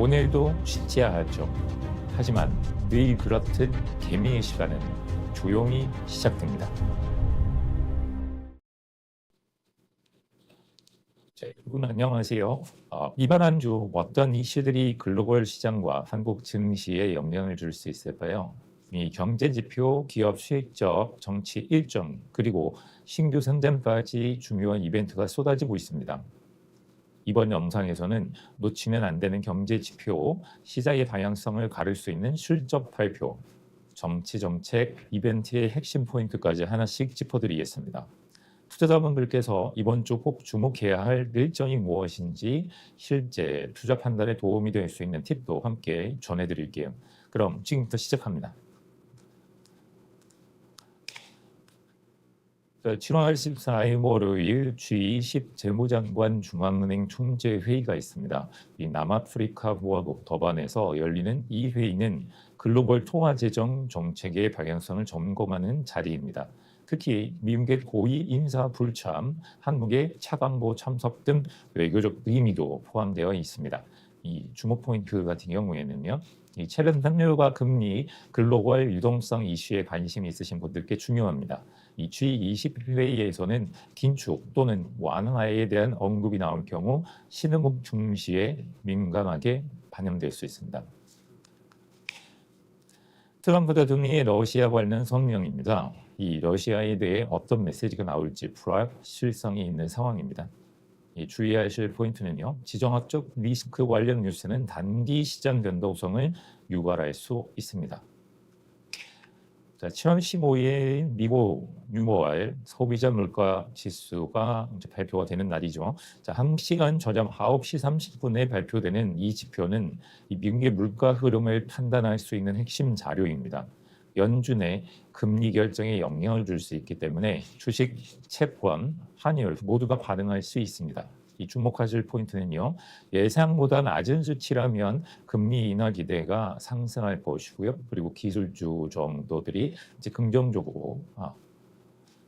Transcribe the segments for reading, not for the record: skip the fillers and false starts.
오늘도 쉽지 않았죠. 하지만 늘 그렇듯 개미의 시간은 조용히 시작됩니다. 자, 여러분 안녕하세요. 이번 한 주 어떤 이슈들이 글로벌 시장과 한국 증시에 영향을 줄 수 있을까요? 이 경제 지표, 기업 실적, 정치 일정, 그리고 신규 상장까지 중요한 이벤트가 쏟아지고 있습니다. 이번 영상에서는 놓치면 안 되는 경제 지표, 시장의 방향성을 가를 수 있는 실적 발표, 정치 정책, 이벤트의 핵심 포인트까지 하나씩 짚어드리겠습니다. 투자자분들께서 이번 주 꼭 주목해야 할 일정이 무엇인지 실제 투자 판단에 도움이 될 수 있는 팁도 함께 전해드릴게요. 그럼 지금부터 시작합니다. 7월 14일 월요일 G20 재무장관 중앙은행 총재 회의가 있습니다. 이 남아프리카 보아국 더반에서 열리는 이 회의는 글로벌 통화 재정 정책의 방향성을 점검하는 자리입니다. 특히 미국의 고위 인사 불참, 한국의 차관보 참석 등 외교적 의미도 포함되어 있습니다. 이 주목 포인트 같은 경우에는요. 이 최근 환율과 금리, 글로벌 유동성 이슈에 관심이 있으신 분들께 중요합니다. 이 G20 회의에서는 긴축 또는 완화에 대한 언급이 나올 경우 신흥국 증시에 민감하게 반영될 수 있습니다. 트럼프 대통령의 러시아 관련 성명입니다. 이 러시아에 대해 어떤 메시지가 나올지 불확실성이 있는 상황입니다. 주의하실 포인트는요. 지정학적 리스크 관련 뉴스는 단기 시장 변동성을 유발할 수 있습니다. 자, 7월 15일 미국 6월 소비자 물가 지수가 이제 발표가 되는 날이죠. 자, 한국 시간 저녁 9시 30분에 발표되는 이 지표는 이 미국의 물가 흐름을 판단할 수 있는 핵심 자료입니다. 연준의 금리 결정에 영향을 줄 수 있기 때문에 주식, 채권, 환율 모두가 반응할 수 있습니다. 이 주목하실 포인트는요. 예상보다 낮은 수치라면 금리 인하 기대가 상승할 것이고요. 그리고 기술주 정도들이 이제 긍정적으로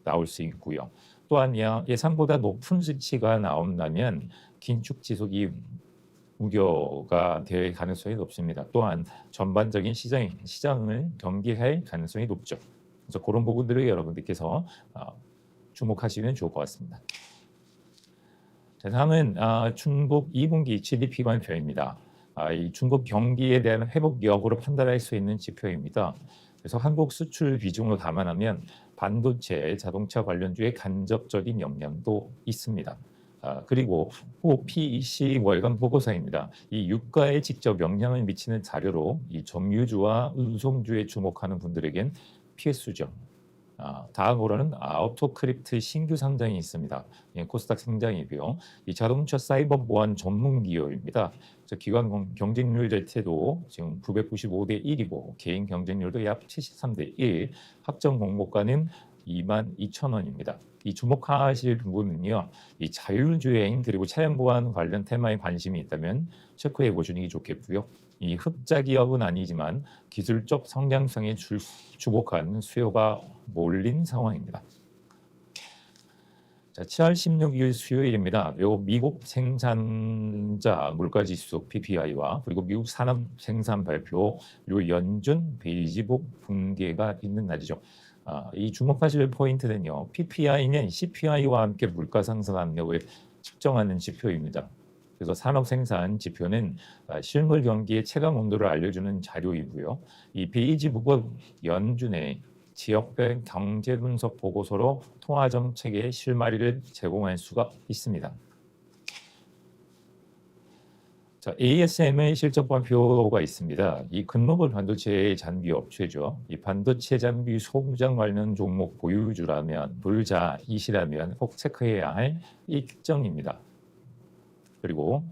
나올 수 있고요. 또한 예상보다 높은 수치가 나온다면 긴축 지속이 우려가 될 가능성이 높습니다. 또한 전반적인 시장을 경계할 가능성이 높죠. 그래서 그런 부분들을 여러분들께서 주목하시면 좋을 것 같습니다. 자, 다음은 중국 2분기 GDP 발표입니다. 이 중국 경기에 대한 회복 여부를 판단할 수 있는 지표입니다. 그래서 한국 수출 비중을 감안하면 반도체, 자동차 관련주의 간접적인 영향도 있습니다. 그리고 PEC 월간 보고서입니다. 이 유가에 직접 영향을 미치는 자료로 이 정유주와 운송주에 주목하는 분들에겐 필수죠. 다음으로는 아우토크립트 신규 상장이 있습니다. 코스닥 상장이고요. 이 자동차 사이버 보안 전문 기업입니다. 기관 경쟁률 자체도 지금 995대 1이고 개인 경쟁률도 약 73대 1, 확정 공모가는 22,000원입니다. 이 주목하실 부분은요. 이 자율주행 그리고 차량 보안 관련 테마에 관심이 있다면 체크해 보시는 게 좋겠고요. 이 흑자 기업은 아니지만 기술적 성장성에 주목한 수요가 몰린 상황입니다. 자, 7월 16일 수요일입니다. 요 미국 생산자 물가지수 PPI와 그리고 미국 산업 생산 발표, 요 연준 베이지복 분계가 있는 날이죠. 이 주목하실 포인트는요. PPI는 CPI와 함께 물가 상승 압력을 측정하는 지표입니다. 그래서 산업 생산 지표는 실물 경기의 체감 온도를 알려주는 자료이고요. 이 베이지북은 연준의 지역별 경제 분석 보고서로 통화 정책의 실마리를 제공할 수가 있습니다. 자, ASM의 실적 발표가 있습니다. 이 글로벌 반도체 장비 업체죠. 이 반도체 장비 소부장 관련 종목 보유주라면 불자이시라면 꼭 체크해야 할 일정입니다. 그리고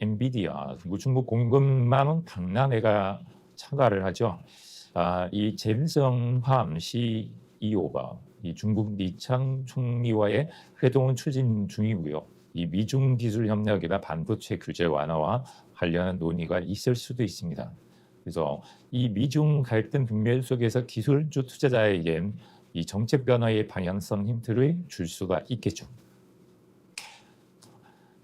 엔비디아 중국 공급망 박람회가 참가를 하죠. 이 젠성함 CEO가 이 중국 리창 총리와의 회동을 추진 중이고요. 이 미중 기술 협력이나 반도체 규제 완화와 관련한 논의가 있을 수도 있습니다. 그래서 이 미중 갈등 국면 속에서 기술주 투자자에겐 이 정책 변화의 방향성 힌트를 줄 수가 있겠죠.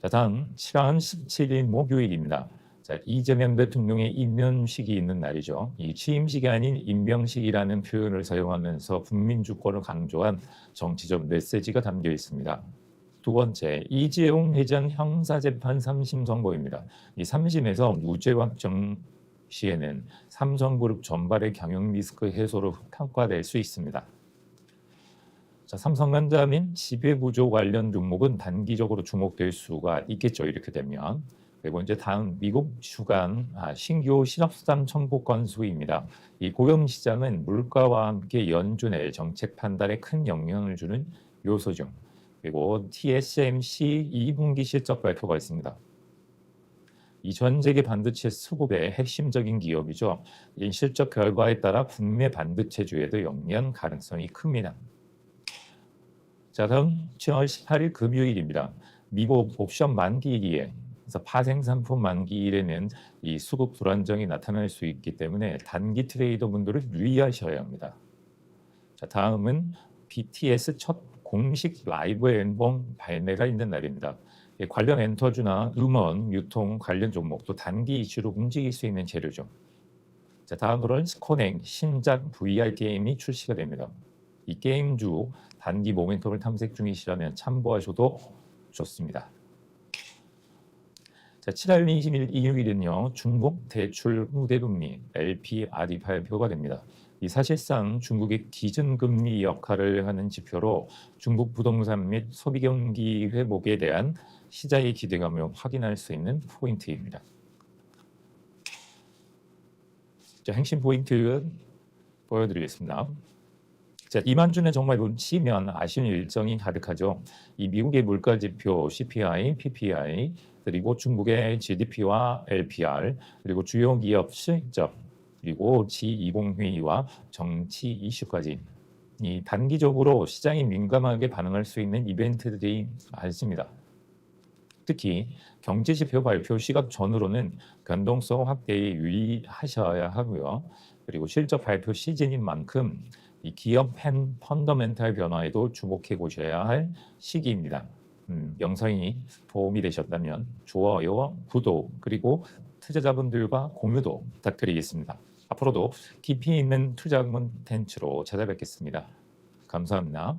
자, 다음 7월 17일 목요일입니다. 자, 이재명 대통령의 임명식이 있는 날이죠. 이 취임식이 아닌 임명식이라는 표현을 사용하면서 국민 주권을 강조한 정치적 메시지가 담겨 있습니다. 두 번째, 이재용 회장 형사재판 3심 선고입니다. 이 3심에서 무죄 확정 시에는 삼성그룹 전발의 경영 리스크 해소로 평가될 수 있습니다. 자, 삼성전자 및 지배구조 관련 종목은 단기적으로 주목될 수가 있겠죠. 이렇게 되면. 그리고 이제 다음 미국 주간 신규 실업수당 청구 건수입니다. 이 고용시장은 물가와 함께 연준의 정책 판단에 큰 영향을 주는 요소죠. 그리고 TSMC 2분기 실적 발표가 있습니다. 이 전 세계 반도체 수급의 핵심적인 기업이죠. 이 실적 결과에 따라 국내 반도체주에도 영향 가능성이 큽니다. 자, 다음 7월 18일 금요일입니다. 미국 옵션 만기일이에 그래서 파생상품 만기일에는 이 수급 불안정이 나타날 수 있기 때문에 단기 트레이더 분들은 유의하셔야 합니다. 자, 다음은 BTS 첫 공식 라이브 앨범 발매가 있는 날입니다. 관련 엔터주나 음원, 유통 관련 종목도 단기 이슈로 움직일 수 있는 재료죠. 자, 다음으로는 스코넥 신작 VR 게임이 출시가 됩니다. 이 게임주 단기 모멘텀을 탐색 중이시라면 참고하셔도 좋습니다. 자, 7월 20일 일요일은요. 중국 대출 우대금리 LPR이 발표가 됩니다. 이 사실상 중국의 기준금리 역할을 하는 지표로 중국 부동산 및 소비 경기 회복에 대한 시장의 기대감을 확인할 수 있는 포인트입니다. 자, 핵심 포인트 보여드리겠습니다. 자, 이번 주는 정말 놓치면 아쉬운 일정이 가득하죠. 이 미국의 물가 지표 CPI, PPI, 그리고 중국의 GDP와 LPR, 그리고 주요 기업 실적, 그리고 G20 회의와 정치 이슈까지 이 단기적으로 시장이 민감하게 반응할 수 있는 이벤트들이 많습니다. 특히 경제지표 발표 시각 전후로는 변동성 확대에 유의하셔야 하고요. 그리고 실적 발표 시즌인 만큼 이 기업 펀더멘탈 변화에도 주목해 보셔야 할 시기입니다. 영상이 도움이 되셨다면 좋아요와 구독 그리고 투자자분들과 공유도 부탁드리겠습니다. 앞으로도 깊이 있는 투자 콘텐츠로 찾아뵙겠습니다. 감사합니다.